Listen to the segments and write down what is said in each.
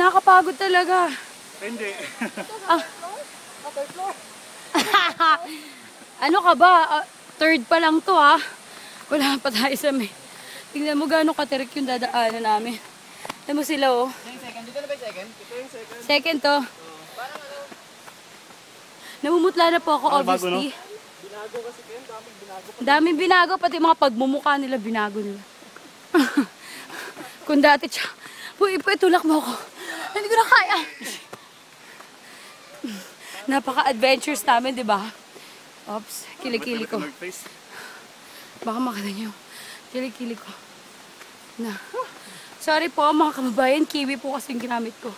Nakakapagod talaga. Hindi. Ah. Ano ka ba? Third pa lang to ha. Wala pa tayo sa may. Tingnan mo gano'ng katirik yung dadaanan namin. Tignan mo sila oh. Second. Dito na ba yung second? Ito yung second. Second to. Parang ano? Namumutla na po ako obviously. Binago kasi kayo. Daming binago. Daming binago. Pati mga pagmumukha nila binago nila. Kung dati siya. Puy, tulak mo ako. Hindi ko na kaya. Napaka-adventures namin, di ba? Oops, kilikili ko. Baka makita niyo. Kilikili ko. Na. Sorry po mga kababayan, kiwi po kasing ginamit ko.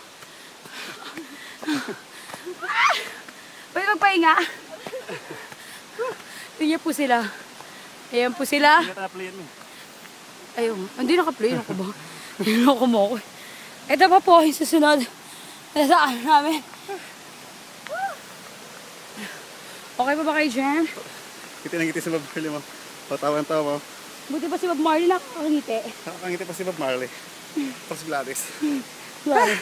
Pwede magpahinga. Tingnan po sila. Ayan po sila. Ayun, hindi naka-play. Ako ba? Hindi ako mo ako. Ito pa po yung susunod. Nasaan namin. Okay pa ba kayo dyan? Ngiti na ngiti si Bob Marley mo. Tawa-tawa. Buti pa si Bob Marley nakakangiti. Nakakangiti pa si Bob Marley. Tapos Gladys. Wow.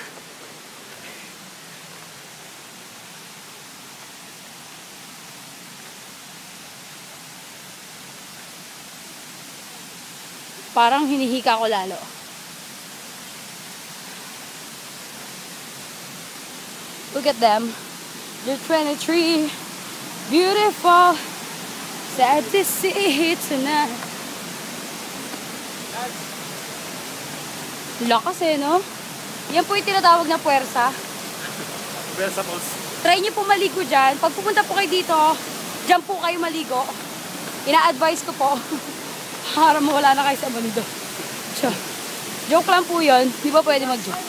Parang hinihika ko lalo. Look at them. They're 23. Beautiful. Sad to see tonight. Lakas eh, no? Yan po yung tinatawag na puwersa. Puwersa Falls. Try nyo po maligo dyan. Pag pupunta po kayo dito, dyan po kayo maligo. Ina-advise ko po. Para mawala na kayo sa bando. Joke lang po yun. Di ba pwede mag-joke?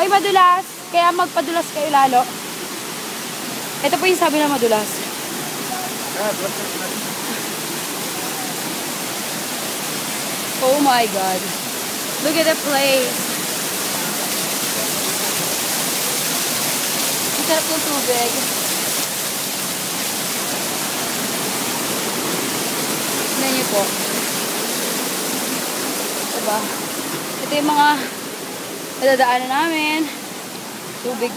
Ay, madulas. Kaya magpadulas kayo lalo. Ito po yung sabi na madulas. Oh my God. Look at the place. Ang sarap ng tubig. Tignan niyo po. Diba? Ito yung mga nadadaanan namin. Tubig.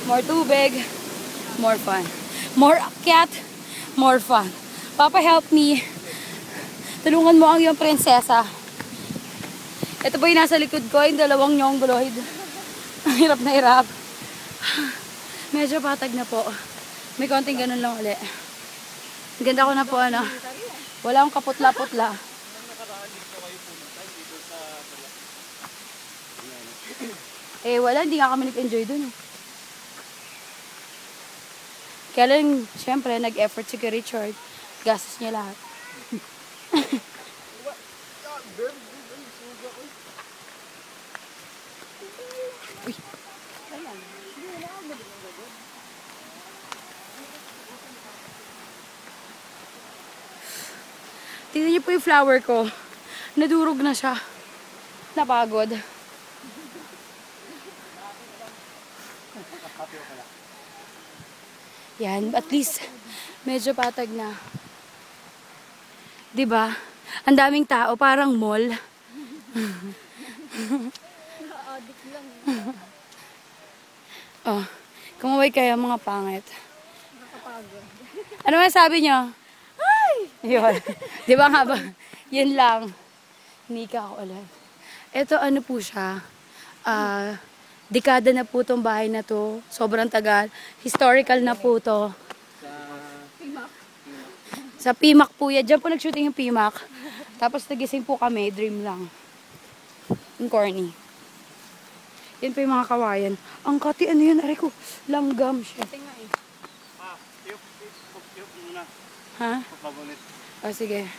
More tubig. More fun. More akyat. More fun. Papa, help me. Tulungan mo ang iyong prinsesa. Ito po yung nasa likod ko, yung dalawang nyongoloid. Hirap na hirap. Medyo patag na po. May konting ganun lang ulit. Ganda ko na po, ano. Wala akong kaputla-putla. Wala. Hindi nga kami nag-enjoy dun. Kaya lang, syempre, nag-effort si Richard. Gastos niya lahat. Uy. Tingnan niyo po yung flower ko. Nadurog na siya. Napagod. Yan, at least medyo patag na. 'Di ba? Ang daming tao, parang mall. Na-addict lang. Oh, kumaway kayo mga pangit. Nakakapagod. Ano masabi niyo? Ay! Yun. 'Di ba nga ba? Yun lang. Nika ako ulit. Ito ano po siya? Dekada na po tong bahay na to. Sobrang tagal. Historical na po to. Sa PMAC po yan. Diyan po nag-shooting yung PMAC. Tapos nagising po kami. Dream lang. Yung corny. Yan po yung mga kawayan. Ang kati, ano yan? Aray ko, langgam siya. Tiyop muna. Ha? Papagulit. O, sige.